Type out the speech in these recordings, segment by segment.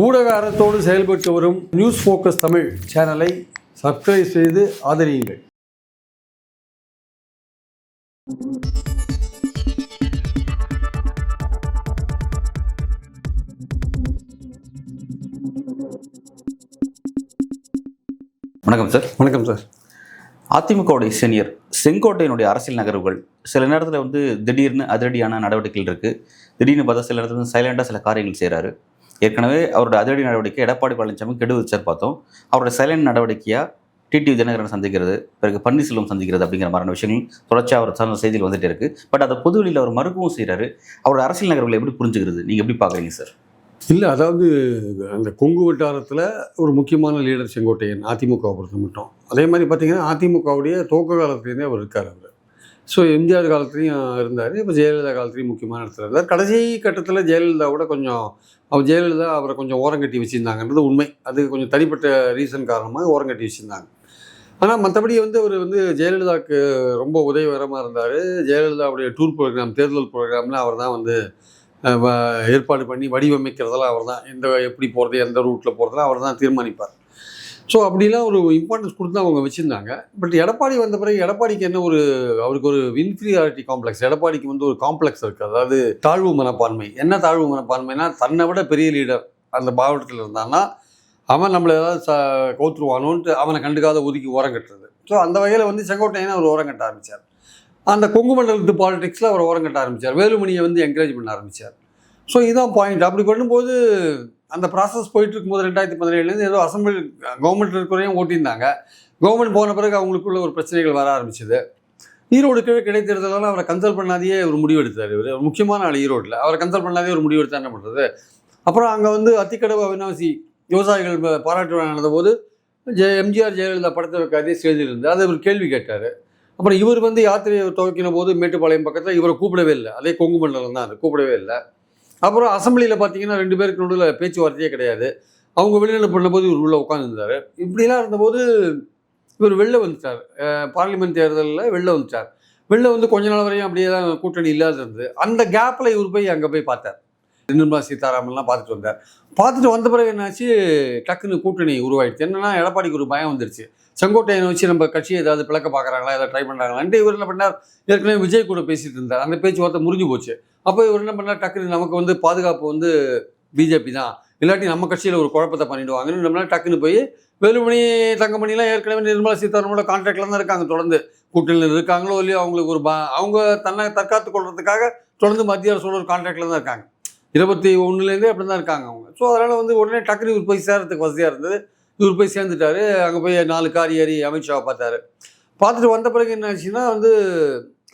ஊடக அறத்தோடு செயல்பட்டு வரும் நியூஸ் ஃபோக்கஸ் தமிழ் சேனலை சப்ஸ்கிரைப் செய்து ஆதரியுங்கள். வணக்கம் சார். வணக்கம் சார். அதிமுகவுடைய சீனியர் செங்கோட்டையினுடைய அரசியல் நகர்வுகள் சில நேரத்தில் திடீர்னு அதிரடியான நடவடிக்கைகள் இருக்குது. திடீர்னு பார்த்தா சில நேரத்தில் சைலண்டாக சில காரியங்கள் செய்கிறாரு. ஏற்கனவே அவருடைய அதிரடி நடவடிக்கை எடப்பாடி பழனிசாமி கெடு வச்சார் பார்த்தோம். அவருடைய சைலண்ட் நடவடிக்கையாக டிடிவி தினகரன் சந்திக்கிறது, பிறகு பன்னீர்செல்வம் சந்திக்கிறது அப்படிங்கிற மாதிரியான விஷயங்கள் தொடர்ச்சியாக அவர் சார்ந்த செய்தியில் வந்துட்டே இருக்குது. பட் அதை பொதுவெளியில் அவர் மறுக்கவும் செய்கிறாரு. அவருடைய அரசியல் நகர்வுகளை எப்படி புரிஞ்சுக்கிறது, நீங்கள் எப்படி பார்க்குறீங்க சார்? இல்லை, அதாவது அந்த கொங்கு வட்டாரத்தில் ஒரு முக்கியமான லீடர் செங்கோட்டையன், அதிமுகவை பொறுத்த மட்டும். அதே மாதிரி பார்த்திங்கன்னா அதிமுகவுடைய துவக்க காலத்துலேருந்தே அவர் இருக்கார். அவர் எம்ஜிஆர் காலத்துலேயும் இருந்தார், இப்போ ஜெயலலிதா காலத்துலேயும் முக்கியமான இடத்துல இருந்தார். கடைசி கட்டத்தில் ஜெயலலிதாவோட ஜெயலலிதா அவரை கொஞ்சம் ஓரங்கட்டி வச்சுருந்தாங்கன்றது உண்மை. அது கொஞ்சம் தனிப்பட்ட ரீசன் காரணமாக ஓரங்கட்டி வச்சுருந்தாங்க. ஆனால் மற்றபடி அவர் ஜெயலலிதாவுக்கு ரொம்ப உதவிகரமாக இருந்தார். ஜெயலலிதாவுடைய டூர் ப்ரோக்ராம், தேர்தல் ப்ரோக்ராமில் அவர் தான் ஏற்பாடு பண்ணி வடிவமைக்கிறதெல்லாம் அவர் தான். எப்படி போகிறது, எந்த ரூட்டில் போகிறதெல்லாம் அவர் தான் தீர்மானிப்பார். ஸோ அப்படிலாம் ஒரு இம்பார்ட்டன்ஸ் கொடுத்து தான் அவங்க வச்சுருந்தாங்க. பட் எடப்பாடி வந்த பிறகு எடப்பாடிக்கு அவருக்கு ஒரு இன்ஃபீரியாரிட்டி காம்ப்ளெக்ஸ். எடப்பாடிக்கு ஒரு காம்ப்ளெக்ஸ் இருக்குது. அதாவது தாழ்வு மனப்பான்மை. என்ன தாழ்வு மனப்பான்மைனா, தன்னை விட பெரிய லீடர் அந்த மாவட்டத்தில் இருந்தான்னா அவன் நம்மளை ஏதாவது கவுத்துருவானோன்ட்டு அவனை கண்டுக்காத ஒதுக்கி ஓரங்கட்டுறது. ஸோ அந்த வகையில் செங்கோட்டையனை அவர் ஓரங்கட்ட ஆரம்பித்தார். அந்த கொங்கு மண்டலத்து பாலிடிக்ஸில் அவர் ஓரங்கட்ட ஆரம்பித்தார். வேலுமணியை என்கரேஜ் பண்ண ஆரம்பித்தார். ஸோ இதுதான் பாயிண்ட். அப்படி பண்ணும்போது அந்த ப்ராசஸ் போயிட்டு இருக்கும்போது 2017 ஏதோ அசம்பிளி கவர்மெண்ட் இருக்கிறையும் ஓட்டியிருந்தாங்க. கவர்மெண்ட் போன பிறகு அவங்களுக்குள்ள ஒரு பிரச்சனைகள் வர ஆரம்பிச்சது. ஈரோடு கிடைத்ததெல்லாம் அவரை கன்சல்ட் பண்ணாதையே ஒரு முடிவு எடுத்தார். இவர் முக்கியமான ஆள் ஈரோட்டில். அவரை கன்சல்ட் பண்ணாதே ஒரு முடிவு எடுத்தால் என்ன பண்ணுறது? அப்புறம் அங்கே அத்திக்கடவு அவிநாசி விவசாயிகள் பாராட்டு விழா நடந்தபோது எம்ஜிஆர் ஜெயலலிதா படத்தை வைக்காதே ஸ்டேஜில் இருந்து அதை ஒரு கேள்வி கேட்டார். அப்புறம் இவர் யாத்திரையை துவக்கின போது மேட்டுப்பாளையம் பக்கத்தில் இவரை கூப்பிடவே இல்லை. அதே கொங்கு மண்டலம் தான், அது கூப்பிடவே இல்லை. அப்புறம் அசம்பிளியில் பார்த்தீங்கன்னா 2 பேருக்கு நடுவில் பேச்சுவார்த்தையே கிடையாது. அவங்க வெளியில் பண்ணும்போது இவர் உள்ளே உட்காந்துருந்தார். இப்படிலாம் இருந்தபோது இவர் வெளில வந்துட்டார். பார்லிமெண்ட் தேர்தலில் வெளில வந்துட்டார். வெளில கொஞ்ச நாள் வரையும் அப்படியே தான் கூட்டணி இல்லாத இருந்தது. அந்த கேப்பில் இவர் அங்கே போய் பார்த்தார். நிர்மலா சீதாராமன்லாம் பார்த்துட்டு வந்தார். பார்த்துட்டு வந்த பிறகு என்னாச்சு, டக்குன்னு கூட்டணி உருவாயிடுச்சு. என்னன்னா, எடப்பாடிக்கு ஒரு பயம் வந்துருச்சு. செங்கோட்டையனை வச்சு நம்ம கட்சியை ஏதாவது பிளக்க பார்க்குறாங்களா, ஏதாவது ட்ரை பண்ணுறாங்களான்ட்டு இவர் என்ன பண்ணார், ஏற்கனவே விஜய் கூட பேசிகிட்டு இருந்தார். அந்த பேச்சுவார்த்தை முறிஞ்சு போச்சு. அப்போ இவர் என்ன பண்ணார், டக்குன்னு நமக்கு பாதுகாப்பு பிஜேபி தான், இல்லாட்டி நம்ம கட்சியில் ஒரு குழப்பத்தை பண்ணிவிடுவாங்கன்னு நம்மளால் டக்குன்னு போய் வேலுமணி தங்கமணிலாம் ஏற்கனவே நிர்மலா சீதாராமனோட கான்ட்ராக்டில் தான் இருக்காங்க. தொடர்ந்து கூட்டணியில் இருக்காங்களோ இல்லையோ அவங்களுக்கு அவங்க தன்னை தற்காத்து கொள்றதுக்காக தொடர்ந்து மத்திய அரசோட ஒரு கான்ட்ராக்டில் தான் இருக்காங்க. 21 அப்படி தான் இருக்காங்க அவங்க. ஸோ அதனால் உடனே டக்குனு இவர் போய் சேரத்துக்கு வசதியாக இருந்தது. இவர் போய் சேர்ந்துட்டார். அங்கே போய் 4 கார் ஏறி அமித்ஷாவை பார்த்துட்டு வந்த பிறகு என்ன ஆச்சுன்னா,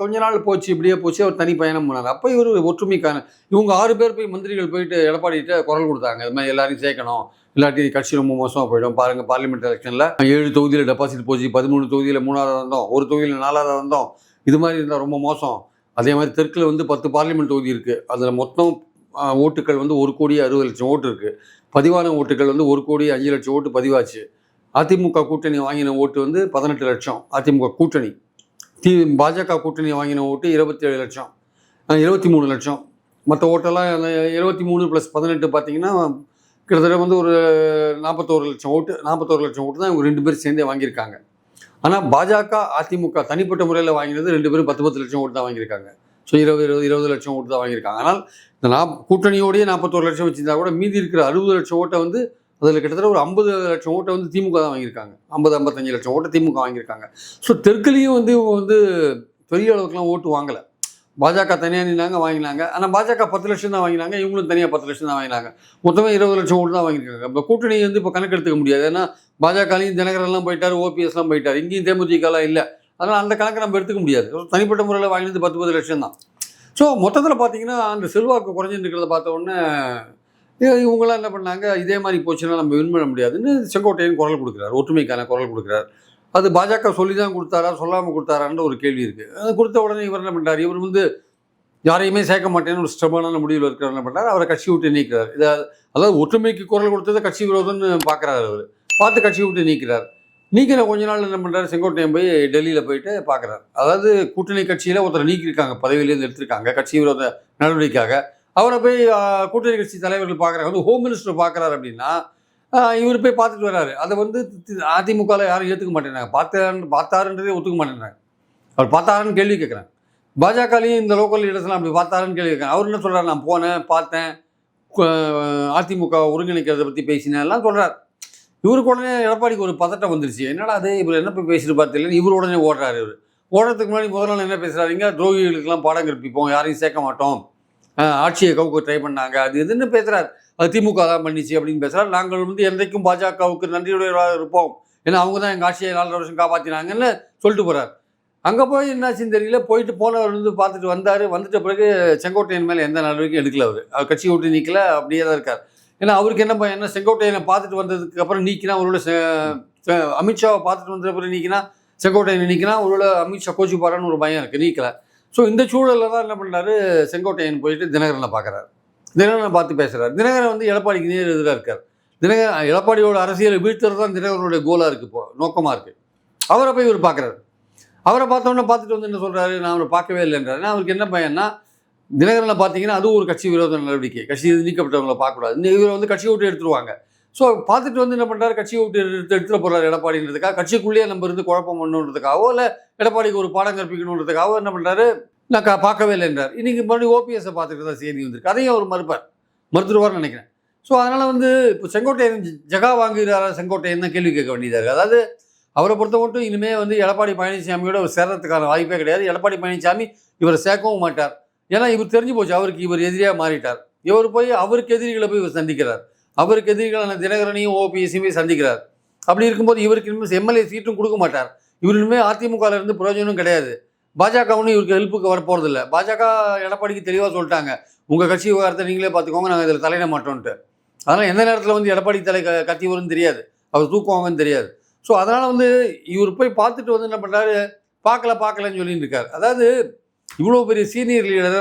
கொஞ்ச நாள் போச்சு, இப்படியே போச்சு. அவர் தனி பயணம் போனார். அப்போ இவர் ஒற்றுமைக்கான இவங்க 6 பேர் போய் மந்திரிகள் போயிட்டு எடப்பாடிகிட்ட குரல் கொடுத்தாங்க. இது மாதிரி எல்லாரையும் சேர்க்கணும், இல்லாட்டி கட்சி ரொம்ப மோசமாக போயிடும். பாருங்கள், பார்லிமெண்ட் எலெக்ஷனில் 7 தொகுதியில் டெபாசிட் போச்சு, 13 தொகுதியில் 3ஆவது வந்தோம், ஒரு தொகுதியில் 4ஆவது வந்தோம். இது மாதிரி இருந்தால் ரொம்ப மோசம். அதே மாதிரி தெற்கில் 10 பார்லிமெண்ட் தொகுதி இருக்குது. அதில் மொத்தம் ஓட்டுகள் 1,60,00,000 ஓட்டு இருக்குது. பதிவான ஓட்டுகள் 1,05,00,000 ஓட்டு பதிவாச்சு. அதிமுக கூட்டணி வாங்கின ஓட்டு 18 லட்சம். அதிமுக கூட்டணி பாஜக கூட்டணி வாங்கின ஓட்டு 27 லட்சம், 23 லட்சம். மற்ற ஓட்டெல்லாம் 23 + 18 பார்த்தீங்கன்னா கிட்டத்தட்ட ஒரு 41 லட்சம் ஓட்டு. 41 லட்சம் ஓட்டு தான் இவங்க 2 பேரும் சேர்ந்தே வாங்கியிருக்காங்க. ஆனால் பாஜக அதிமுக தனிப்பட்ட முறையில் வாங்கினது 2 பேரும் 10 லட்சம் ஓட்டு தான் வாங்கியிருக்காங்க. ஸோ 20 லட்சம் ஓட்டு தான் வாங்கியிருக்காங்க. ஆனால் இந்த கூட்டணியோடையே 41 லட்சம் வச்சுருந்தா கூட மீதி இருக்கிற 60 லட்சம் ஓட்டை அதில் கிட்டத்தட்ட ஒரு 50 லட்சம் ஓட்டை திமுக தான் வாங்கியிருக்காங்க. 50-55 லட்சம் ஓட்டை திமுக வாங்கியிருக்காங்க. ஸோ தெற்குலேயும் இவங்க பெரிய அளவுக்குலாம் ஓட்டு வாங்கலை. பாஜக தனியாக நின்னாங்க, வாங்கினாங்க. ஆனால் பாஜக 10 லட்சம் தான் வாங்கினாங்க, இவங்களும் தனியாக 10 லட்சம் தான் வாங்கினாங்க. மொத்தமே 20 லட்சம் ஓட்டு தான் வாங்கியிருக்காங்க. இப்போ கூட்டணி இப்போ கணக்கு எடுத்துக்க முடியாது. ஏன்னா பாஜகலையும் தினகரெல்லாம் போயிட்டார், ஓபிஎஸ்லாம் போயிட்டார், இங்கேயும் தேமுதிகலாம் இல்லை. அதனால் அந்த கணக்கை நம்ம எடுத்துக்க முடியாது. தனிப்பட்ட முறையில் வாங்கினது 10 லட்சம் தான். ஸோ மொத்தத்தில் பார்த்தீங்கன்னா அந்த செல்வாக்கு குறைஞ்சிட்டு இருக்கிறத பார்த்த உடனே இவங்களாம் என்ன பண்ணாங்க, இதே மாதிரி போச்சுன்னா நம்ம வின் பண்ண முடியாதுன்னு செங்கோட்டையன் குரல் கொடுக்குறாரு, ஒற்றுமைக்கான குரல் கொடுக்குறாரு. அது பாஜக சொல்லி தான் கொடுத்தாரா, சொல்லாமல் கொடுத்தாரான்ற ஒரு கேள்வி இருக்குது. அது கொடுத்த உடனே இவர் என்ன பண்ணுறார், இவர் யாரையுமே சேர்க்க மாட்டேன்னு ஒரு ஸ்டெபான முடிவில் இருக்கிற என்ன பண்ணுறாரு, அவரை கட்சி விட்டு நீக்கிறார். அதாவது ஒற்றுமைக்கு குரல் கொடுத்ததை கட்சி விரோதம்னு பார்க்குறாரு. அவர் பார்த்து கட்சி விட்டு நீக்கிறார். நீக்கிற கொஞ்ச நாள் என்ன பண்ணுறாரு, செங்கோட்டையன் போய் டெல்லியில் போயிட்டு பார்க்குறாரு. அதாவது கூட்டணி கட்சியில் ஒருத்தர் நீக்கியிருக்காங்க, பதவியிலேருந்து எடுத்திருக்காங்க கட்சி விரோத நடவடிக்கைக்காக. அவரை போய் கூட்டணி கட்சி தலைவர்கள் பார்க்குறாங்க, வந்து ஹோம் மினிஸ்டர் பார்க்குறாரு அப்படின்னா இவர் போய் பார்த்துட்டு வர்றாரு. அதை வந்து அதிமுகவில் யாரும் ஏற்றுக்க மாட்டேங்கிறாங்க. பார்த்தாருன்றதே ஒத்துக்க மாட்டேங்கிறாங்க. அவர் பார்த்தாருன்னு கேள்வி கேட்குறாங்க. பாஜகலையும் இந்த லோக்கல் லீடர்ஸ்லாம் அப்படி பார்த்தாருன்னு கேள்வி கேட்குறாங்க. அவர் என்ன சொல்கிறார், நான் போனேன், பார்த்தேன், அதிமுக ஒருங்கிணைக்கிறத பற்றி பேசினேன் எல்லாம் சொல்கிறார். இவருக்கு உடனே எடப்பாடிக்கு ஒரு பதட்டம் வந்துருச்சு. என்னடா அது, இவர் என்ன போய் பேசிட்டு பார்த்துல இவர் உடனே ஓடுறாரு. இவர் ஓடுறதுக்கு முன்னாடி முதல் நாள் என்ன பேசுகிறாருங்க, துரோகிகளுக்கெல்லாம் பாடம் கற்பிப்போம், யாரையும் சேர்க்க மாட்டோம், ஆட்சியை கவுக்க ட்ரை பண்ணாங்க, அது எதுன்னு பேசுகிறார். அது திமுக தான் பண்ணிச்சு அப்படின்னு பேசுகிறார். நாங்கள் வந்து என்றைக்கும் பாஜகவுக்கு நன்றியுடையவராக இருப்போம், ஏன்னா அவங்க தான் எங்கள் ஆட்சியை 4 வருஷம் காப்பாற்றினாங்கன்னு சொல்லிட்டு போகிறார். அங்கே போய் என்னாச்சுன்னு தெரியல. போனவர் வந்து பார்த்துட்டு வந்தார். வந்துட்ட பிறகு செங்கோட்டையன் மேலே எந்த நடவடிக்கையும் எடுக்கல. அவர் கட்சி விட்டு நீக்கல, அப்படியே தான் இருக்கார். ஏன்னா அவருக்கு என்ன செங்கோட்டையனை பார்த்துட்டு வந்ததுக்கு அப்புறம் நீக்கினா ஒருவேளை அமித்ஷாவை பார்த்துட்டு வந்த பிறகு நீக்கினா செங்கோட்டையனை நீக்கினா ஒருவேளை அமித்ஷா கோச்சிப்பாரான்னு ஒரு பயம் இருக்குது, நீக்கலை. ஸோ இந்த சூழலில் தான் என்ன பண்ணுறாரு, செங்கோட்டையன் போயிட்டு தினகரனை பார்க்குறாரு. தினகரனை பார்த்து பேசுகிறார். தினகரன் வந்து எடப்பாடிக்கு நேர் எதிராக இருக்கார். எடப்பாடியோட அரசியலை வீழ்த்துறது தான் தினகரனுடைய கோலாக இருக்குது, இப்போ நோக்கமாக இருக்குது. அவரை போய் இவர் பார்க்குறாரு. அவரை பார்த்தோன்னே பார்த்துட்டு வந்து என்ன சொல்கிறாரு, நான் அவரை பார்க்கவே இல்லைன்றாரு. ஏன்னா அவருக்கு என்ன பயன்னா, தினகரனை பார்த்தீங்கன்னா அதுவும் ஒரு கட்சி விரோத நடவடிக்கை, கட்சி நீக்கப்பட்டவங்களை பார்க்கக்கூடாது, இவரை வந்து கட்சியை விட்டு எடுத்துருவாங்க. ஸோ பார்த்துட்டு வந்து என்ன பண்ணுறாரு, கட்சியை விட்டு எடுத்துகிட்டு போகிறாரு எடப்பாடின்றதுக்காக, கட்சிக்குள்ளேயே நம்ம இருந்து குழப்பம் பண்ணணுன்றதுக்காகவோ இல்லை எடப்பாடிக்கு ஒரு பாடம் கற்பிக்கணுன்றதுக்காகவோ என்ன பண்ணுறாரு, நான் பார்க்கவே இல்லைன்றார். இன்றைக்கி மறுபடியும் ஓபிஎஸ்ஸை பார்த்துட்டு தான் செய்தி வந்திருக்கு. அதையும் அவர் மறுத்துருவார்னு நினைக்கிறேன். ஸோ அதனால் வந்து இப்போ செங்கோட்டையன் ஜகா வாங்குகிறாரா செங்கோட்டையன் தான் கேள்வி கேட்க வேண்டியதாக இருக்குது. அதாவது அவரை பொறுத்த மட்டும் இனிமேல் வந்து எடப்பாடி பழனிசாமியோட அவர் சேர்றதுக்கான வாய்ப்பே கிடையாது. எடப்பாடி பழனிசாமி இவரை சேர்க்கவும் மாட்டார். ஏன்னா இவர் தெரிஞ்சு போச்சு, அவருக்கு இவர் எதிரியாக மாறிட்டார். இவர் போய் அவருக்கு எதிரிகளை போய் இவர் சந்திக்கிறார். அவருக்கு எதிரிகளான தினகரனையும் ஓபிஎஸ்ஸையுமே சந்திக்கிறார். அப்படி இருக்கும்போது இவருக்கு இனிமேல் எம்எல்ஏ சீட்டும் கொடுக்க மாட்டார். இவர் இனிமேல் அதிமுகவில் இருந்து பிரயோஜனம் கிடையாது. பாஜக ஒன்றும் இவருக்கு ஹெல்ப்புக்கு வரப்போகிறதில்ல. பாஜக எடப்பாடிக்கு தெளிவாக சொல்லிட்டாங்க, உங்கள் கட்சி விவகாரத்தை நீங்களே பார்த்துக்கோங்க, நாங்கள் இதில் தலையிட மாட்டோன்ட்டு. அதனால் எந்த நேரத்தில் வந்து எடப்பாடி கத்தி வரும்னு தெரியாது, அவர் தூக்குவாங்கன்னு தெரியாது. ஸோ அதனால் வந்து இவர் போய் பார்த்துட்டு வந்து என்ன பண்ணுறாரு, பார்க்கலன்னு சொல்லிட்டு இருக்கார். அதாவது இவ்வளோ பெரிய சீனியர் லீடர்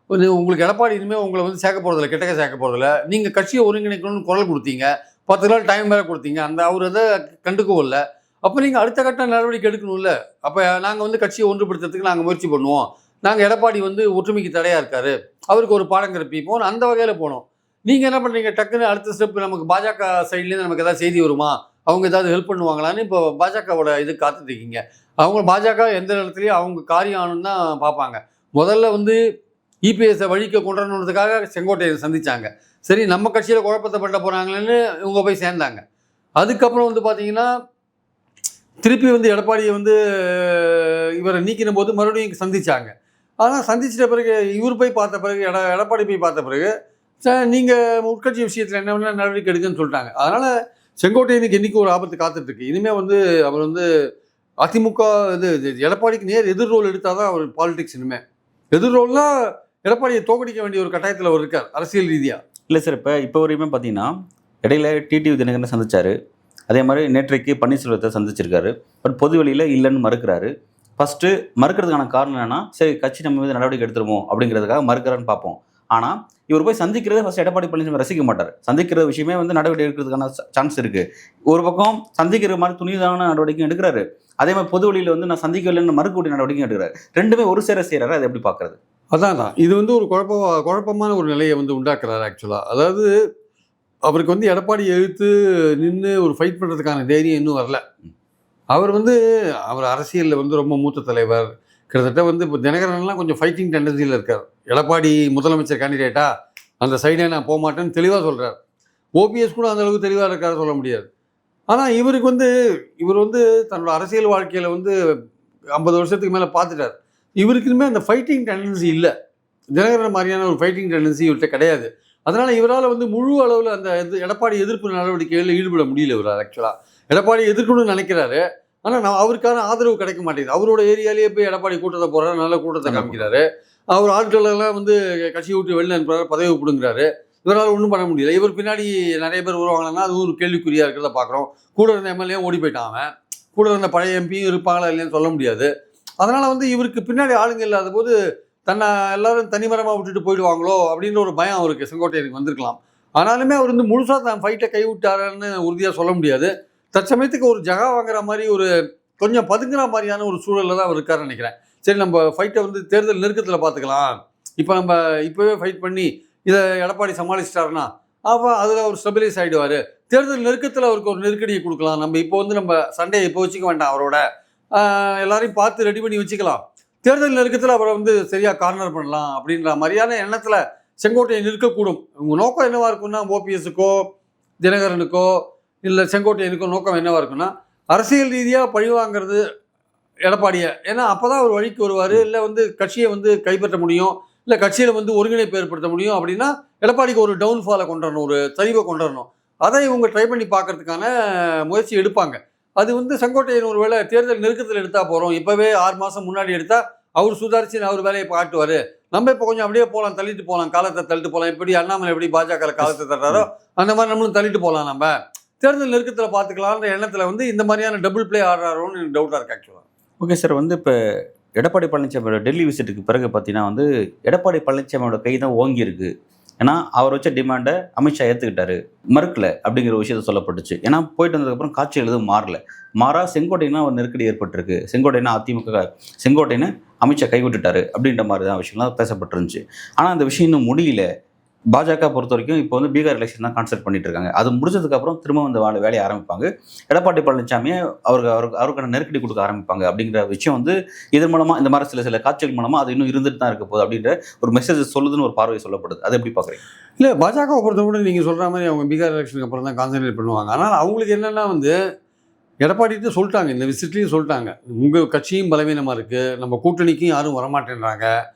வந்து உங்களுக்கு எடப்பாடி இனிமேல் உங்களை வந்து சேர்க்க போகிறதில்ல, கிட்டக்க சேர்க்க போகிறதில்ல. நீங்கள் கட்சியை ஒருங்கிணைக்கணும்னு குரல் கொடுத்தீங்க, 10 நாள் டைம் வேறு கொடுத்தீங்க, அவர் அதை கண்டுக்கவும் இல்லை. அப்போ நீங்கள் அடுத்த கட்ட நடவடிக்கை எடுக்கணும்ல. அப்போ நாங்கள் வந்து கட்சியை ஒன்றுபடுத்துறதுக்கு நாங்கள் முயற்சி பண்ணுவோம், நாங்கள் எடப்பாடி வந்து ஒற்றுமைக்கு தடையாக இருக்கார், அவருக்கு ஒரு பாடம் கற்பிப்போம், அந்த வகையில் போனோம். நீங்கள் என்ன பண்ணுறீங்க, டக்குன்னு அடுத்த ஸ்டெப் நமக்கு பாஜக சைட்லேருந்து நமக்கு ஏதாவது செய்தி வருமா, அவங்க ஏதாவது ஹெல்ப் பண்ணுவாங்களான்னு இப்போ பாஜகவோட இது காத்துட்ருக்கீங்க. அவங்க பாஜக எந்த இடத்துலையும் அவங்க காரியம் ஆகணுன்னு தான் பார்ப்பாங்க. முதல்ல வந்து இபிஎஸ்ஸை வழிக்க கொண்டுறணுன்றதுக்காக செங்கோட்டையை சந்தித்தாங்க. சரி, நம்ம கட்சியில் குழப்பத்தை பண்ண போகிறாங்களேன்னு இவங்க போய் சேர்ந்தாங்க. அதுக்கப்புறம் வந்து பார்த்தீங்கன்னா திருப்பி வந்து எடப்பாடியை வந்து இவரை நீக்கின போது மறுபடியும் சந்தித்தாங்க. ஆனால் சந்திச்சிட்ட பிறகு இவர் போய் பார்த்த பிறகு எடப்பாடி போய் பார்த்த பிறகு நீங்கள் உட்கட்சி விஷயத்தில் என்ன வேணால் நடவடிக்கை எடுக்குன்னு சொல்லிட்டாங்க. அதனால் செங்கோட்டையனுக்கு இன்றைக்கி ஒரு ஆபத்து காத்துட்ருக்கு. இனிமேல் வந்து அவர் வந்து அதிமுக எடப்பாடிக்கு நேர் எதிர் ரோல் எடுத்தால் தான் அவர் பாலிடிக்ஸ். இனிமேல் எதிர் ரோல்னால் எடப்பாடியை தோக்கடிக்க வேண்டிய ஒரு கட்டாயத்தில் அவர் இருக்கார் அரசியல் ரீதியாக. இல்லை சார், இப்போ வரையுமே பார்த்தீங்கன்னா இடையில டிடிவி தினகரனை சந்திச்சார், அதே மாதிரி நேற்றைக்கு பன்னீர்செல்வத்தை சந்திச்சிருக்காரு. பட் பொது வெளியில் இல்லைன்னு மறுக்கிறாரு. ஃபஸ்ட்டு மறுக்கிறதுக்கான காரணம் என்னன்னா, சரி கட்சி நம்ம மீது நடவடிக்கை எடுத்துருமோ அப்படிங்கிறதுக்காக மறுக்கிறான்னு பார்ப்போம். ஆனால் இவர் போய் சந்திக்கிறத ஃபஸ்ட் எடப்பாடி பழனிசாமி ரசிக்க மாட்டார். சந்திக்கிற விஷயமே வந்து நடவடிக்கை எடுக்கிறதுக்கான சான்ஸ் இருக்குது. ஒரு பக்கம் சந்திக்கிற மாதிரி துணிதான நடவடிக்கையும் எடுக்கிறாரு, அதே மாதிரி பொது வழியில் வந்து நான் சந்திக்கலைன்னு மறுக்கக்கூடிய நடவடிக்கையும் எடுக்கிறாரு. ரெண்டுமே ஒரு சேர செய்கிறாரு. அதை எப்படி பார்க்குறது? அதான் இது வந்து ஒரு குழப்பமான ஒரு நிலையை வந்து உண்டாக்குறாரு ஆக்சுவலாக. அதாவது அவருக்கு வந்து எடப்பாடி எழுத்து நின்று ஒரு ஃபைட் பண்ணுறதுக்கான தைரியம் இன்னும் வரல. அவர் அரசியலில் வந்து ரொம்ப மூத்த தலைவர். கிட்டத்தட்ட வந்து இப்போ தினகரன்லாம் கொஞ்சம் ஃபைட்டிங் டெண்டன்சியில் இருக்கார். எடப்பாடி முதலமைச்சர் கேண்டிடேட்டா அந்த சைடே நான் போக மாட்டேன்னு தெளிவாக சொல்கிறார். ஓபிஎஸ் கூட அந்த அளவுக்கு தெளிவாக இருக்காரு சொல்ல முடியாது. ஆனால் இவர் வந்து தன்னோட அரசியல் வாழ்க்கையில் வந்து 50 வருஷத்துக்கு மேலே பார்த்துட்டார். இவருக்கு இனிமேல் அந்த ஃபைட்டிங் டெண்டன்சி இல்லை. தினகரன் மாதிரியான ஒரு ஃபைட்டிங் டெண்டன்சி இவர்கிட்ட கிடையாது. அதனால் இவரால் வந்து முழு அளவில் அந்த எடப்பாடி எதிர்ப்பு நடவடிக்கைகளில் ஈடுபட முடியல. இவரால் ஆக்சுவலாக எடப்பாடி எதிர்க்கணும்னு நினைக்கிறாரு, ஆனால் அவருக்கான ஆதரவு கிடைக்க மாட்டேங்குது. அவரோட ஏரியாலேயே போய் எடப்பாடி கூட்டத்தை போடுறாரு, நல்ல கூட்டத்தை காமிக்கிறாரு. அவர் ஆட்களெல்லாம் வந்து கட்சியை விட்டு வெளில அனுப்புறாரு, பதவி பிடுங்குறாரு. இவரால் ஒன்றும் பண்ண முடியல. இவர் பின்னாடி நிறைய பேர் வருவாங்கன்னா அது ஒரு கேள்விக்குறியாக இருக்கிறத பார்க்குறோம். கூட இருந்த எம்எல்ஏ ஓடி போயிட்டான். அவன் கூட இருந்த பழைய எம்பியும் இருப்பாங்களா இல்லைன்னு சொல்ல முடியாது. அதனால் வந்து இவருக்கு பின்னாடி ஆளுங்க இல்லாத போது தன்னை எல்லாரும் தனிமரமாக விட்டுட்டு போயிடுவாங்களோ அப்படின்ற ஒரு பயம் அவருக்கு செங்கோட்டையனுக்கு வந்திருக்கலாம். ஆனாலுமே அவர் வந்து முழுசாக தான் ஃபைட்டை கைவிட்டாருன்னு உறுதியாக சொல்ல முடியாது. தற்சமயத்துக்கு ஒரு ஜகா வாங்குற மாதிரி ஒரு கொஞ்சம் பதுங்குற மாதிரியான ஒரு சூழலில் தான் அவர் இருக்காருன்னு நினைக்கிறேன். சரி, நம்ம ஃபைட்டை வந்து தேர்தல் நெருக்கத்தில் பார்த்துக்கலாம், இப்போ நம்ம இப்போவே ஃபைட் பண்ணி இதை எடப்பாடி சமாளிச்சிட்டாருன்னா அப்போ அதில் அவர் ஸ்டெபிலைஸ் ஆகிடுவார். தேர்தல் நெருக்கத்தில் அவருக்கு ஒரு நெருக்கடியை கொடுக்கலாம். நம்ம இப்போ வந்து நம்ம சண்டையை இப்போ வச்சுக்க வேண்டாம், அவரோட எல்லாரையும் பார்த்து ரெடி பண்ணி வச்சுக்கலாம். தேர்தல் நெருக்கத்தில் அவரை வந்து சரியாக கார்னர் பண்ணலாம் அப்படின்ற மாதிரியான எண்ணத்தில் செங்கோட்டையன் இருக்கக்கூடும். உங்கள் நோக்கம் என்னவாக இருக்குன்னா, ஓபிஎஸ்க்கோ தினகரனுக்கோ இல்லை செங்கோட்டையனுக்கோ நோக்கம் என்னவாக இருக்குன்னா, அரசியல் ரீதியாக பழிவாங்கிறது எடப்பாடியை. ஏன்னா அப்போ தான் ஒரு வழிக்கு வருவார். இல்லை வந்து கட்சியை வந்து கைப்பற்ற முடியும், இல்லை கட்சியில் வந்து ஒருங்கிணைப்பு ஏற்படுத்த முடியும். அப்படின்னா எடப்பாடிக்கு ஒரு டவுன்ஃபாலை கொண்டு வரணும், ஒரு சரிவை கொண்டு வரணும். அதை இவங்க ட்ரை பண்ணி பார்க்கறதுக்கான முயற்சி எடுப்பாங்க. அது வந்து செங்கோட்டையன் ஒரு வேளை தேர்தல் நெருக்கத்தில் எடுத்தால் போகிறோம், இப்போவே 6 மாதம் முன்னாடி எடுத்தால் அவர் சுதாரிச்சு அவர் வேலையை காட்டுவார். நம்ம இப்போ கொஞ்சம் அப்படியே போகலாம், தள்ளிட்டு போகலாம், காலத்தை தள்ளிட்டு போகலாம். எப்படி அண்ணாமலை எப்படி பாஜக காலத்தை தட்டுறாரோ அந்த மாதிரி நம்மளும் தள்ளிட்டு போகலாம், நம்ம தேர்தல் நெருக்கத்தில் பார்த்துக்கலான்ற எண்ணத்தில் வந்து இந்த மாதிரியான டபுள் பிளே ஆடுறாரோன்னு எனக்கு டவுட்டாக இருக்கு ஆக்சுவலாக. ஓகே சார், வந்து இப்போ எடப்பாடி பழனிசாமியோட டெல்லி விசிட்டுக்கு பிறகு பார்த்தீங்கன்னா வந்து எடப்பாடி பழனிசாமியோட கை தான் ஓங்கி இருக்கு. ஏன்னா அவர் வச்ச டிமாண்டை அமித்ஷா ஏற்றுக்கிட்டாரு, மறுக்கல அப்படிங்கிற விஷயத்த சொல்லப்பட்டுச்சு. ஏன்னா போயிட்டு வந்ததுக்கப்புறம் காட்சிகள் எதுவும் மாறல. மாறா செங்கோட்டையனா ஒரு நெருக்கடி ஏற்பட்டிருக்கு. செங்கோட்டையனா அதிமுக செங்கோட்டையனை அமித்ஷா கைவிட்டுட்டாரு அப்படின்ற மாதிரி தான் விஷயம்லாம் பேசப்பட்டிருந்துச்சு. ஆனால் அந்த விஷயம் இன்னும் முடியல. பாஜக பொறுத்த வரைக்கும் இப்போ வந்து பீகார் எலெக்ஷன் தான் கான்சென்ட் பண்ணிட்டு இருக்காங்க. அது முடிச்சதுக்கப்புறம் திரும்ப இந்த வேலையை ஆரம்பிப்பாங்க. எடப்பாடி பழனிசாமியை அவருக்கான நெருக்கடி கொடுக்க ஆரம்பிப்பாங்க அப்படிங்கிற விஷயம் வந்து இதன் மூலமாக இந்த மாதிரி சில காட்சிகள் மூலமாக அது இன்னும் இருந்துட்டு தான் இருக்க போகுது அப்படின்ற ஒரு மெசேஜ் சொல்லுதுன்னு ஒரு பார்வை சொல்லப்படுது. அதை எப்படி பார்க்குறீங்க? இல்லை, பாஜக பொறுத்தவரை நீங்கள் சொல்கிற மாதிரி அவங்க பீகார் எலெக்ஷனுக்கு அப்புறம் தான் கான்சன்ட்ரேட் பண்ணுவாங்க. ஆனால் அவங்களுக்கு என்னென்னா வந்து எடப்பாடிட்டு சொல்லிட்டாங்க, இந்த விசிட்லேயும் சொல்லிட்டாங்க, உங்கள் கட்சியும் பலவீனமாக இருக்குது, நம்ம கூட்டணிக்கும் யாரும் வரமாட்டேன்றாங்க,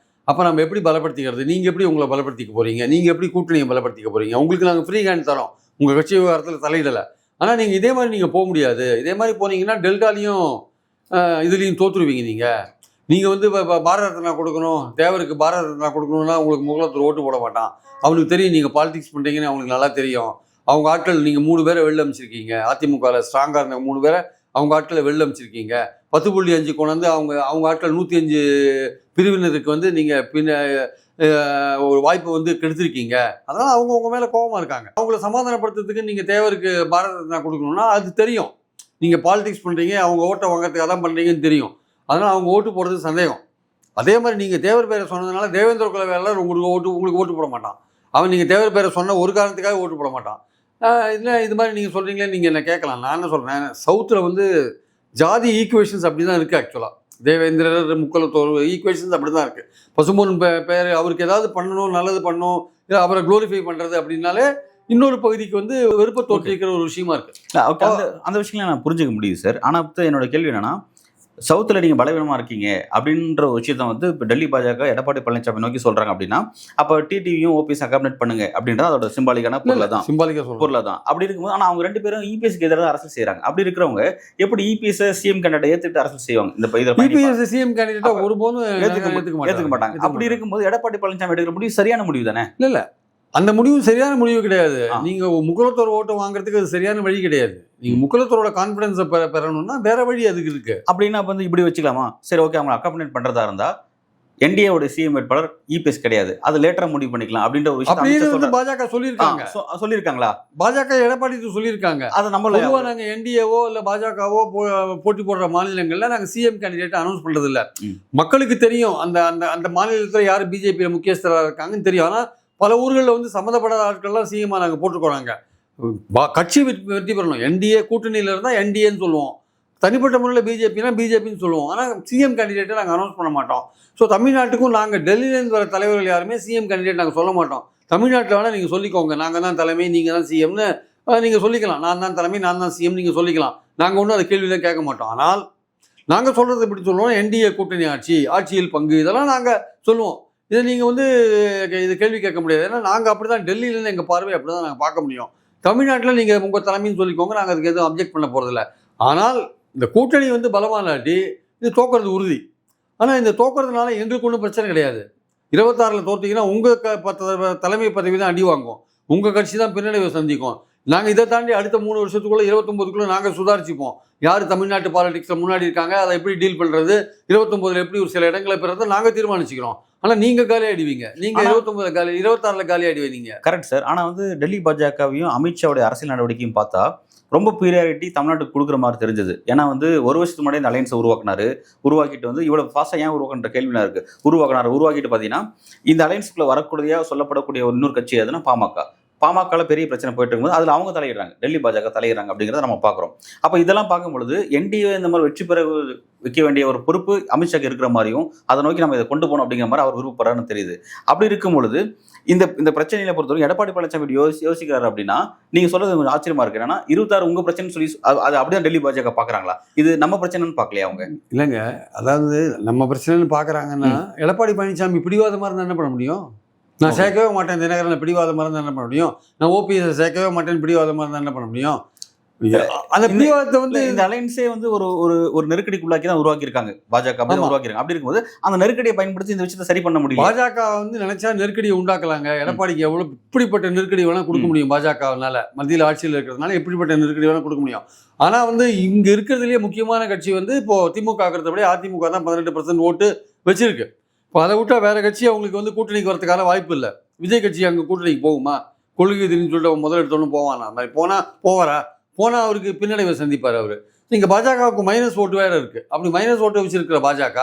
அப்போ நம்ம எப்படி பலப்படுத்திக்கிறது, நீங்கள் எப்படி உங்களை பலப்படுத்திக்க போகிறீங்க, நீங்கள் எப்படி கூட்டணியை பலப்படுத்திக்க போகிறீங்க, உங்களுக்கு நாங்கள் ஃப்ரீ ஹேண்ட் தரோம், உங்கள் கட்சி விவகாரத்தில் தலையிடலை, ஆனால் நீங்கள் இதே மாதிரி நீங்கள் போக முடியாது, இதே மாதிரி போனீங்கன்னா டெல்டாலையும் இதுலேயும் தோற்றுருவீங்க. நீங்கள் வந்து இப்போ பாரத ரத்னா கொடுக்கணும், தேவருக்கு பாரத ரத்னா கொடுக்கணும்னா உங்களுக்கு முகலத்தில் ஓட்டு போட மாட்டான். அவனுக்கு தெரியும் நீங்கள் பாலிடிக்ஸ் பண்ணுறீங்கன்னு அவனுக்கு நல்லா தெரியும். அவங்க ஆட்கள் நீங்கள் 3 பேரை வெளில அமைச்சிருக்கீங்க, அதிமுகவில் ஸ்ட்ராங்காக இருந்த 3 பேரை அவங்க ஆட்களை வெளில அமைச்சிருக்கீங்க. 10.5 கொண்டு அவங்க ஆட்கள் 105 பிரிவினருக்கு வந்து நீங்கள் ஒரு வாய்ப்பை வந்து கெடுத்திருக்கீங்க. அதனால் அவங்க உங்கள் மேலே கோபமாக இருக்காங்க. அவங்கள சமாதானப்படுத்துறதுக்கு நீங்கள் தேவருக்கு பாரத ரத்னா கொடுக்கணும்னா அது தெரியும். நீங்கள் பாலிடிக்ஸ் பண்ணுறீங்க, அவங்க ஓட்டை வாங்கிறதுக்கு அதான் பண்ணுறீங்கன்னு தெரியும். அதனால் அவங்க ஓட்டு போடுறது சந்தேகம். அதே மாதிரி நீங்கள் தேவர் பேரை சொன்னதுனால தேவேந்திர குல வேளாளர் உங்களுக்கு ஓட்டு போட மாட்டான். அவன் நீங்கள் தேவர் பேரை சொன்ன ஒரு காரணத்துக்காக ஓட்டு போட மாட்டான். இல்லை, இது மாதிரி நீங்கள் சொல்கிறீங்களே, நீங்கள் என்ன கேட்கலாம். நான் என்ன சொல்கிறேன், சவுத்தில் வந்து ஜாதி ஈக்குவேஷன்ஸ் அப்படி தான் இருக்குது ஆக்சுவலாக. தேவேந்திரர் முக்குலத்தோர் ஈக்குவேஷன்ஸ் அப்படி தான் இருக்குது. பசும்பொன் பேர் அவருக்கு ஏதாவது பண்ணணும், நல்லது பண்ணணும், இல்லை அவரை க்ளோரிஃபை பண்ணுறது அப்படின்னாலே இன்னொரு பகுதிக்கு வந்து வெறுப்பை தோற்றிருக்கிற ஒரு விஷயமா இருக்குது. அந்த விஷயங்களை நான் புரிஞ்சுக்க முடியுது சார். ஆனால் என்னோட கேள்வி என்னன்னா, சவுத்தில் நீங்கள் பலவீனமாக இருக்கீங்க அப்படின்ற ஒரு விஷயத்தை வந்து இப்போ டெல்லி பாஜக எடப்பாடி பழனிசாமி நோக்கி சொல்கிறாங்க அப்படின்னா, அப்போ டிடிவியும் ஓபிஎஸ் அகாமினேட் பண்ணுங்க அப்படின்றது அதோட சிம்பாலிக்கான பொருளை தான். பொருளை தான். அப்படி இருக்கும்போது ஆனால் அவங்க 2 பேரும் இபிஎஸ்க்கு எதிராக அரசியல் செய்கிறாங்க. அப்படி இருக்கிறவங்க எப்படி இபிஎஸ் சிஎம் கேண்டிடேட் ஏற்றுட்டு அரசியல் செய்வாங்க? இந்த இபிஎஸ் சிஎம் கேண்டிடேட் ஒருபோதும் ஏற்றுக்க மாட்டாங்க. அப்படி இருக்கும்போது எடப்பாடி பழனிசாமி எடுக்கிற முடிவு சரியான முடிவு தானே? இல்லை, அந்த முடிவு சரியான முடிவு கிடையாது. நீங்கள் முக்குலத்தோர் ஓட்டு வாங்குறதுக்கு அது சரியான வழி கிடையாது. நீங்கள் முக்குலத்தோரோட கான்ஃபிடன்ஸை பெறணும்னா வேற வழி அதுக்கு இருக்கு. அப்படின்னா வந்து இப்படி வச்சுக்கலாமா? சரி, ஓகே, அவங்க அக்காம்பனேட் பண்ணுறதா இருந்தால் என்டிஏவோட சிஎம் வேட்பாளர் இபிஎஸ் கிடையாது, அது லேட்டரா முடிவு பண்ணிக்கலாம் அப்படின்ற ஒரு விஷயம் பாஜக சொல்லியிருக்காங்களா? பாஜக எடப்பாடி சொல்லியிருக்காங்க. அதை நம்ம நாங்கள் என்டிஏவோ இல்லை பாஜகவோ போட்டி போடுற மாநிலங்கள்ல நாங்கள் சிஎம் கேண்டிடேட் அனௌன்ஸ் பண்றது இல்லை. மக்களுக்கு தெரியும் அந்த அந்த அந்த மாநிலத்தில் யார் பிஜேபி முக்கியஸ்தராக இருக்காங்கன்னு தெரியும். ஆனால் பல ஊர்களில் வந்து சம்மந்தப்படாத ஆட்கள்லாம் சிஎம்மா நாங்கள் போட்டுக்கோறாங்க. கட்சி வெற்றி பெறணும். என்டிஏ கூட்டணியில் இருந்தால் என்டிஏன்னு சொல்லுவோம், தனிப்பட்ட முறையில் பிஜேபினா பிஜேபின்னு சொல்லுவோம். ஆனால் சிஎம் கேண்டிடேட்டை நாங்கள் அனௌன்ஸ் பண்ண மாட்டோம். ஸோ தமிழ்நாட்டுக்கும் நாங்கள் டெல்லியிலேருந்து வர தலைவர்கள் யாருமே சிஎம் கேண்டிடேட் நாங்கள் சொல்ல மாட்டோம். தமிழ்நாட்டில் வேணால் நீங்கள் சொல்லிக்கோங்க, நாங்கள் தான் தலைமை, நீங்கள் தான் சிஎம்னு நீங்கள் சொல்லிக்கலாம். நான் தான் தலைமை, நான் தான் சிஎம் நீங்கள் சொல்லிக்கலாம். நாங்கள் ஒன்றும் அதை கேள்வியெல்லாம் கேட்க மாட்டோம். ஆனால் நாங்கள் சொல்கிறது எப்படி சொல்லுவோம், என்டிஏ கூட்டணி ஆட்சியில் பங்கு, இதெல்லாம் நாங்கள் சொல்லுவோம். இதை நீங்கள் வந்து இது கேள்வி கேட்க முடியாது. ஏன்னா நாங்கள் அப்படி தான், டெல்லியிலேருந்து எங்கள் பார்வை அப்படி தான் நாங்கள் பார்க்க முடியும். தமிழ்நாட்டில் நீங்கள் உங்கள் தலைமைன்னு சொல்லிக்கோங்க, நாங்கள் அதுக்கு எதுவும் அப்ஜெக்ட் பண்ண போகிறதில்ல. ஆனால் இந்த கூட்டணி வந்து பலமானாட்டி இது தோக்கிறது உறுதி. ஆனால் இந்த தோக்கிறதுனால எங்களுக்கு ஒன்றும் பிரச்சனை கிடையாது. 26 தோற்றிங்கன்னா உங்கள் தலைமை பதவி தான் அடி வாங்கும், உங்கள் கட்சி தான் பின்னடைவை சந்திக்கும். நாங்கள் இதை தாண்டி அடுத்த 3 வருஷத்துக்குள்ளே 29க்குள்ளே நாங்கள் சுதாரிச்சுப்போம். யார் தமிழ்நாட்டு பாலிடிக்ஸில் முன்னாடி இருக்காங்க, அதை எப்படி டீல் பண்ணுறது, 29 எப்படி ஒரு சில இடங்களை பெறதை நாங்கள் தீர்மானிச்சுக்கிறோம். ஆனால் நீங்கள் காலி ஆயிடுவீங்க, நீங்கள் 26 காலி ஆயிடுவீங்க. Correct sir. ஆனால் வந்து டெல்லி பாஜகவையும் அமித்ஷாவுடைய அரசியல் நடவடிக்கையும் பார்த்தா ரொம்ப பீரியாரிட்டி தமிழ்நாட்டுக்கு கொடுக்குற மாதிரி தெரிஞ்சது. ஏன்னா வந்து ஒரு வருஷத்துக்கு முன்னாடி இந்த அலையன்ஸை உருவாக்கிட்டு வந்து இவ்வளோ ஃபாஸ்ட்டாக ஏன் உருவாக்குன்ற கேள்விலாம் இருக்குது. உருவாக்கிட்டு பார்த்தீங்கன்னா இந்த அலையன்ஸுக்குள்ளே வரக்கூடியதாக சொல்லப்படக்கூடிய இன்னொரு கட்சி எதுனா பாமக. பாமகவில் பெரிய பிரச்சனை போயிட்டு இருக்கும்போது அதில் அவங்க தலையிடுறாங்க, டெல்லி பாஜக தலையிடுறாங்க அப்படிங்கிறத நம்ம பார்க்குறோம். அப்போ இதெல்லாம் பார்க்கும்பொழுது என்டிஏ இந்த மாதிரி வெற்றி பெற வைக்க வேண்டிய ஒரு பொறுப்பு அமித்ஷாக்கு இருக்கிற மாதிரியும் அதை நோக்கி நம்ம இதை கொண்டு போகணும் அப்படிங்கிற மாதிரி அவர் விருப்பப்படுறாருன்னு தெரியுது. அப்படி இருக்கும் பொழுது இந்த பிரச்சனையை பொறுத்தவரைக்கும் எடப்பாடி பழனிசாமி யோசிக்கிறாரு அப்படின்னா நீங்கள் சொல்றது கொஞ்சம் ஆச்சரியமா இருக்கு. என்னன்னா 26 உங்க பிரச்சனை சொல்லி அது அப்படிதான் டெல்லி பாஜக பார்க்குறாங்களா? இது நம்ம பிரச்சனைன்னு பார்க்கலையா அவங்க? இல்லைங்க, அதாவது நம்ம பிரச்சனைன்னு பார்க்குறாங்கன்னா எடப்பாடி பழனிசாமி பிடிவாதமாக இருந்தால் என்ன பண்ண முடியும்? நான் சேர்க்கவே மாட்டேன் தினகரனை பிடிவாதமாக இருந்தால் என்ன பண்ண முடியும்? நான் ஓபிஎஸ் சேர்க்கவே மாட்டேன்னு பிடிவாதமாக இருந்தால் என்ன பண்ண முடியும்? அந்த பிடிவாதத்தை வந்து இந்த அலையன்ஸே வந்து ஒரு நெருக்கடிக்குள்ளாக்கி தான் உருவாக்கியிருக்காங்க பாஜக. உருவாக்கிருக்காங்க. அப்படி இருக்கும்போது அந்த நெருக்கடியை பயன்படுத்தி இந்த விஷயத்தை சரி பண்ண முடியும். பாஜக வந்து நினைச்சா நெருக்கடியை உண்டாக்கலாங்க. எடப்பாடிக்கு எவ்வளவு இப்படிப்பட்ட நெருக்கடி வேணா கொடுக்க முடியும். பாஜகனால மத்தியில் ஆட்சியில் இருக்கிறதுனால எப்படிப்பட்ட நெருக்கடி வேணா கொடுக்க முடியும். ஆனா வந்து இங்க இருக்கிறதுலேயே முக்கியமான கட்சி வந்து இப்போ திமுக இருக்கிறத அதிமுக தான் 18% ஓட்டு வச்சிருக்கு. இப்போ அதை விட்டா வேற கட்சி அவங்களுக்கு வந்து கூட்டணிக்கு வரதுக்கான வாய்ப்பு இல்லை. விஜய் கட்சி அங்கே கூட்டணிக்கு போகுமா? கொள்கை தெரிஞ்சு சொல்லிட்டு முதல் எடுத்தோன்னு போவானா? மாதிரி போனால் அவருக்கு பின்னடைவை சந்திப்பார் அவர். இங்கே பாஜகவுக்கு மைனஸ் ஓட்டு வேறு இருக்குது. அப்படி மைனஸ் ஓட்டு வச்சிருக்கிற பாஜக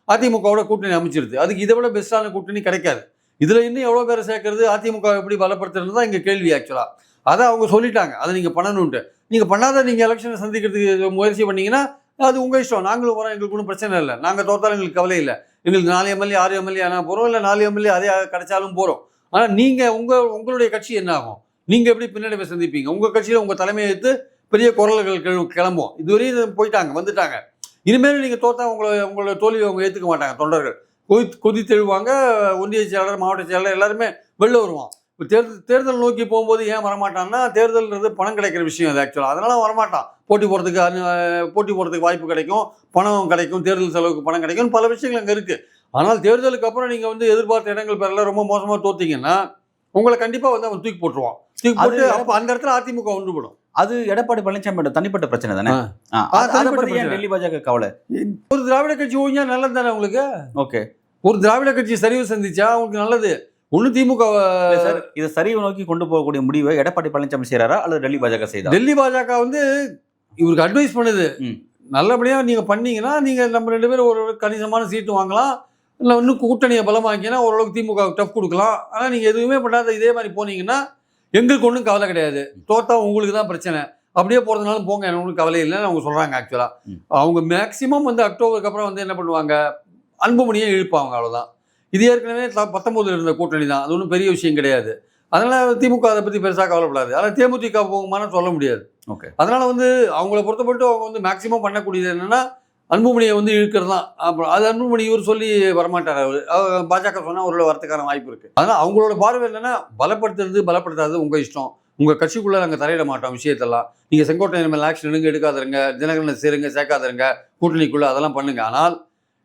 அதிமுகவோட கூட்டணி அமைச்சிருது. அதுக்கு இதை விட பெஸ்ட்டான கூட்டணி கிடைக்காது. இதில் இன்னும் எவ்வளோ பேரை சேர்க்கறது, அதிமுக எப்படி பலப்படுத்துறது தான் இங்கே கேள்வி. ஆக்சுவலாக அதை அவங்க சொல்லிட்டாங்க, அதை நீங்கள் பண்ணணுன்ட்டு. நீங்கள் பண்ணாத நீங்கள் எலெக்ஷனை சந்திக்கிறதுக்கு முயற்சி பண்ணீங்கன்னா அது உங்கள் இஷ்டம். நாங்களும் வரோம், எங்களுக்கு ஒன்றும் பிரச்சனை இல்லை. நாங்கள் தோற்றாலும் எங்களுக்கு கவலை இல்லை. எங்களுக்கு 4 எம்எல்ஏ 6 எம்எல்ஏ ஆனால் போகிறோம், இல்லை 4 எம்எல்ஏ அதே கிடைச்சாலும் போகிறோம். ஆனால் நீங்கள் உங்களுடைய கட்சி என்ன ஆகும்? நீங்கள் எப்படி பின்னடைவை சந்திப்பீங்க? உங்கள் கட்சியில் உங்கள் தலைமையை எடுத்து பெரிய குரல்கள் கிளம்பும். இதுவரையும் வந்துட்டாங்க. இனிமேல் நீங்கள் தோற்றா உங்களோட தோல்வியை அவங்க ஏற்றுக்க மாட்டாங்க. தொண்டர்கள் கொதித்தெழுவாங்க. ஒன்றிய செயலாளர், மாவட்ட செயலாளர் எல்லாருமே வெளில வருவான். இப்போ தேர்தல் நோக்கி போகும்போது ஏன் வரமாட்டான்னா, தேர்தல்ன்றது பணம் கிடைக்கிற விஷயம் அது ஆக்சுவலாக. அதனால வரமாட்டான். போட்டி போடுறதுக்கு வாய்ப்பு கிடைக்கும், பணம் கிடைக்கும், தேர்தல் செலவுக்கு பணம் கிடைக்கும், பல விஷயங்கள் அங்கே இருக்குது. ஆனால் தேர்தலுக்கு அப்புறம் நீங்கள் வந்து எதிர்பார்த்த இடங்கள் பெறல, ரொம்ப மோசமாக தோத்தீங்கன்னா உங்களை கண்டிப்பாக வந்து அவன் தூக்கி போட்டு அப்போ அந்த இடத்துல அதிமுக ஒன்றுபடும். அது எடப்பாடி பழனிசாமி தனிப்பட்ட பிரச்சனை தானே. டெல்லி பாஜக கவலை. ஒரு திராவிட கட்சி ஓய்ஞ்சா நல்லது தானே உங்களுக்கு? ஓகே, ஒரு திராவிட கட்சி சரிவு சந்திச்சா உங்களுக்கு நல்லது. ஒண்ணு திமுக சார் இதை சரிவை நோக்கி கொண்டு போகக்கூடிய முடிவை எடப்பாடி பழனிசாமி செய்யறாரா அல்லது டெல்லி பாஜக செய்தா? டெல்லி பாஜக வந்து இவருக்கு அட்வைஸ் பண்ணுது. நல்லபடியா நீங்க பண்ணீங்கன்னா நீங்க நம்ம 2 பேரும் ஒரு கணிசமான சீட்டு வாங்கலாம், இல்லை இன்னும் கூட்டணியை பலமாக்கினா ஓரளவுக்கு திமுக டஃப் கொடுக்கலாம். ஆனால் நீங்கள் எதுவுமே பண்ணாத இதே மாதிரி போனீங்கன்னா எங்களுக்கு ஒன்றும் கவலை கிடையாது. தோத்தா உங்களுக்கு தான் பிரச்சனை. அப்படியே போகிறதுனாலும் போங்க, எனக்கு ஒன்றும் கவலை இல்லைன்னு அவங்க சொல்கிறாங்க. ஆக்சுவலாக அவங்க மேக்சிமம் வந்து அக்டோபருக்கு அப்புறம் வந்து என்ன பண்ணுவாங்க, அன்புமணியை இழுப்பாங்க, அவ்வளோதான். இது ஏற்கனவே 19 இருந்த கூட்டணி தான், அது ஒன்றும் பெரிய விஷயம் கிடையாது. அதனால் திமுக அதை பற்றி பெருசாக கவலைப்படாது. ஆனால் தேமுதிக போகுமான்னு சொல்ல முடியாது. ஓகே, அதனால் வந்து அவங்கள பொறுத்தப்பட்டு அவங்க வந்து மேக்சிமம் பண்ணக்கூடியது என்னென்னா அன்புமணியை வந்து இழுக்கிறது தான். அப்புறம் அது அன்புமணி இவர் சொல்லி வரமாட்டார். அவர் பாஜக சொன்னால் அவரோட வரத்துக்கான வாய்ப்பு இருக்குது. அதனால் அவங்களோட பார்வை என்னென்னா பலப்படுத்தாது உங்கள் இஷ்டம். உங்கள் கட்சிக்குள்ளே நாங்கள் தலையிட மாட்டோம் விஷயத்தெல்லாம். நீங்கள் செங்கோட்டையன் மேலே ஆக்ஷன் எடுங்க, எடுக்காதருங்க, தினகரனை சேருங்க, சேர்க்காதருங்க, கூட்டணிக்குள்ளே அதெல்லாம் பண்ணுங்க. ஆனால்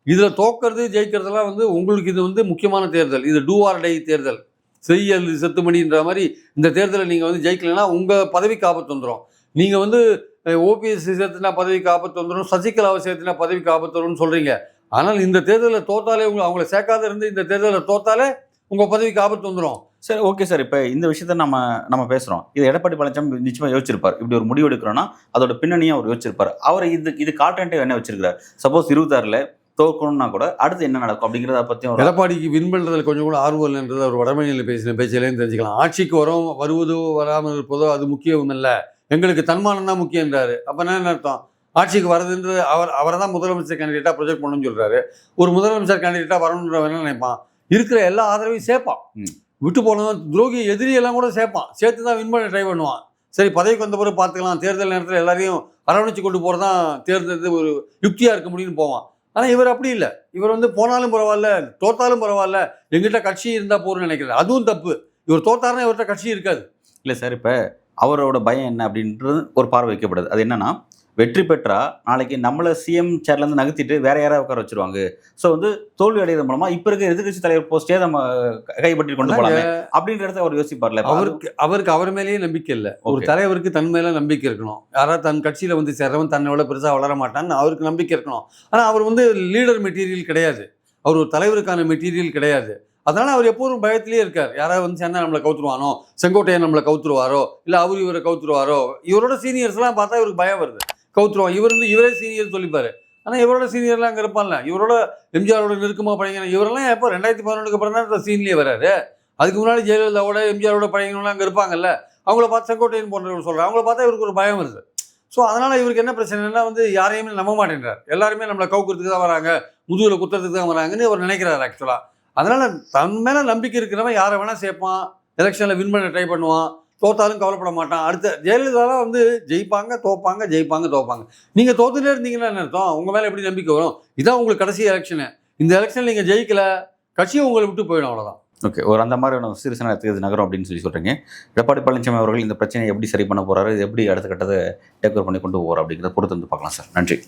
இதில் தோக்கிறது ஜெயிக்கிறதுலாம் வந்து உங்களுக்கு இது வந்து முக்கியமான தேர்தல். இது டூ ஆர் டை தேர்தல். செய்யல் செத்துமணின்ற மாதிரி இந்த தேர்தலை நீங்கள் வந்து ஜெயிக்கலைன்னா உங்கள் பதவிக்கு ஆபத்து வந்துடும். நீங்கள் வந்து ஓபிஎஸ் சேர்த்துனா பதவிக்கு ஆபத்து வந்துடும், சசிகலாவை சேர்த்துனா பதவிக்கு ஆபத்து வரும்னு சொல்கிறீங்க. ஆனால் இந்த தேர்தலில் தோத்தாலே அவங்கள சேர்க்காத இருந்து இந்த தேர்தலில் தோத்தாலே உங்கள் பதவிக்கு ஆபத்து வந்துடும். சரி, ஓகே சார். இப்போ இந்த விஷயத்த நம்ம பேசுகிறோம். இது எடப்பாடி பழனிசாமி நிச்சயமாக யோசிச்சிருப்பார். இப்படி ஒரு முடிவு எடுக்கிறோன்னா அதோட பின்னணியும் அவர் யோசிச்சிருப்பார். அவர் இது கால்டன்ட்டிவ் என்ன வச்சிருக்கிறார்? சப்போஸ் 26 தோக்கணும்னா கூட அடுத்து என்ன நடக்கும் அப்படிங்கிறத பற்றி எடப்பாடிக்கு வின் பண்ணுறதுல கொஞ்சம் கூட ஆர்வம் இல்லைன்றது அவர் வடமொழியில் பேசின பேச்சிலேருந்து தெரிஞ்சுக்கலாம். ஆட்சிக்கு வருவதோ வராமல் இருப்பதோ அது முக்கியம் இல்லை, எங்களுக்கு தன்மானம் தான் முக்கியன்றாரு. அப்போ என்ன அர்த்தம்? ஆட்சிக்கு வரதுன்றது அவரை தான் முதலமைச்சர் கேண்டிடேட்டாக ப்ரொஜெக்ட் பண்ணணும்னு சொல்கிறாரு. ஒரு முதலமைச்சர் கேண்டிடேட்டாக வரணுன்ற என்ன நினைப்பான்? இருக்கிற எல்லா ஆதரவையும் சேர்ப்பான். விட்டு போனதும் துரோகி எதிரியெல்லாம் கூட சேர்த்து தான் வின் பண்ண ட்ரை பண்ணுவான். சரி, பதவிக்கு வந்த பிறகு பார்த்துக்கலாம், தேர்தல் நேரத்தில் எல்லாரையும் அரவணைச்சு கொண்டு போகிறது தான் தேர்தல் ஒரு யுக்தியாக இருக்க முடியும்னு போவான். ஆனால் இவர் அப்படி இல்லை. இவர் வந்து போனாலும் பரவாயில்ல, தோத்தாலும் பரவாயில்ல, எங்கிட்ட கட்சி இருந்தால் போகிறேன்னு நினைக்கிறார். அதுவும் தப்பு. இவர் தோத்தாருன்னா இவர்கிட்ட கட்சி இருக்காது. இல்லை சார், இப்போ அவரோட பயம் என்ன அப்படின்றது ஒரு பார்வை வைக்கப்படுது. அது என்னன்னா, வெற்றி பெற்றா நாளைக்கு நம்மளை சிஎம் சேர்லேருந்து நகர்த்திட்டு வேற யாராவது உட்கார வச்சிருவாங்க. ஸோ வந்து தோல்வி அடைகிறது மூலமா இப்போ இருக்க எதிர்கட்சி தலைவர் போஸ்டே நம்ம கைப்பற்றி கொண்டு போகலாமே அப்படின்றத அவர் யோசிப்பார்ல. அவருக்கு அவர் மேலேயே நம்பிக்கை இல்லை. ஒரு தலைவருக்கு தன் மேலே நம்பிக்கை இருக்கணும். யாராவது தன் கட்சியில் வந்து சேர்றவன் தன்னோட பெருசாக வளர மாட்டான்னு அவருக்கு நம்பிக்கை இருக்கணும். ஆனால் அவர் வந்து லீடர் மெட்டீரியல் கிடையாது. அவர் ஒரு தலைவருக்கான மெட்டீரியல் கிடையாது. அதனால அவர் எப்போதும் பயத்திலேயே இருக்கார். யாராவது வந்து சேர்ந்தா நம்மளை கவுத்துருவானோ, செங்கோட்டையன் நம்மளை கவுத்துருவாரோ, இல்லை அவர் இவரை கவுத்துருவாரோ. இவரோட சீனியர்ஸ்லாம் பார்த்தா இவருக்கு பயம் வருது. கவுத்துருவான், இவர் வந்து இவரே சீனியர் சொல்லிப்பாரு. ஆனால் இவரோட சீனியர்லாம் அங்கே இருப்பான்ல, இவரோட எம்ஜிஆரோட நெருக்கமாக பழகின இவரெல்லாம் எப்போ 2011க்கு அப்புறம் தான் இந்த சீன்லேயே வராரு. அதுக்கு முன்னாடி ஜெயலலிதாவோட எம்ஜிஆரோட பழகினவங்களாம் அங்கே இருப்பாங்கல்ல, அவங்கள பார்த்து செங்கோட்டையன் போன்றவர் சொல்கிறார். அவங்கள பார்த்தா இவருக்கு ஒரு பயம் வருது. ஸோ அதனால் இவருக்கு என்ன பிரச்சனைனா வந்து யாரையுமே நம்ப மாட்டேன்றார். எல்லாருமே நம்மளை கவுக்கிறதுக்கு தான் வராங்க, முதுகில் குத்துறதுக்கு தான் வராங்கன்னு அவர் நினைக்கிறார் ஆக்சுவலாக. அதனால் தன் மேலே நம்பிக்கை இருக்கிறவன் யாரை வேணால் சேர்ப்பான், எலெக்ஷனில் வின் பண்ண ட்ரை பண்ணுவான், தோத்தாலும் கவலைப்பட மாட்டான். அடுத்த ஜெயலலிதாலாம் வந்து ஜெயிப்பாங்க தோப்பாங்க, ஜெயிப்பாங்க தோப்பாங்க. நீங்கள் தோத்துட்டே இருந்தீங்கன்னா என்ன அர்த்தம்? உங்கள் மேலே எப்படி நம்பிக்கை வரும்? இதான் உங்களுக்கு கடைசி எலெக்ஷனு. இந்த எலெக்ஷனில் நீங்கள் ஜெயிக்கல, கட்சியும் உங்களை விட்டு போயிடும், அவ்வளோதான். ஓகே, ஒரு அந்த மாதிரியான சீரியஸான இடத்துக்கு நகரம் அப்படின்னு சொல்கிறீங்க. எடப்பாடி பழனிசாமி அவர்கள் இந்த பிரச்சனையை எப்படி சரி பண்ண போகிறாரு, இது எப்படி அடுத்த கட்டத்தை டேக் ஓவர் பண்ணி கொண்டு போகிறார் அப்படிங்கிறத பொறுத்து வந்து பார்க்கலாம் சார். நன்றி.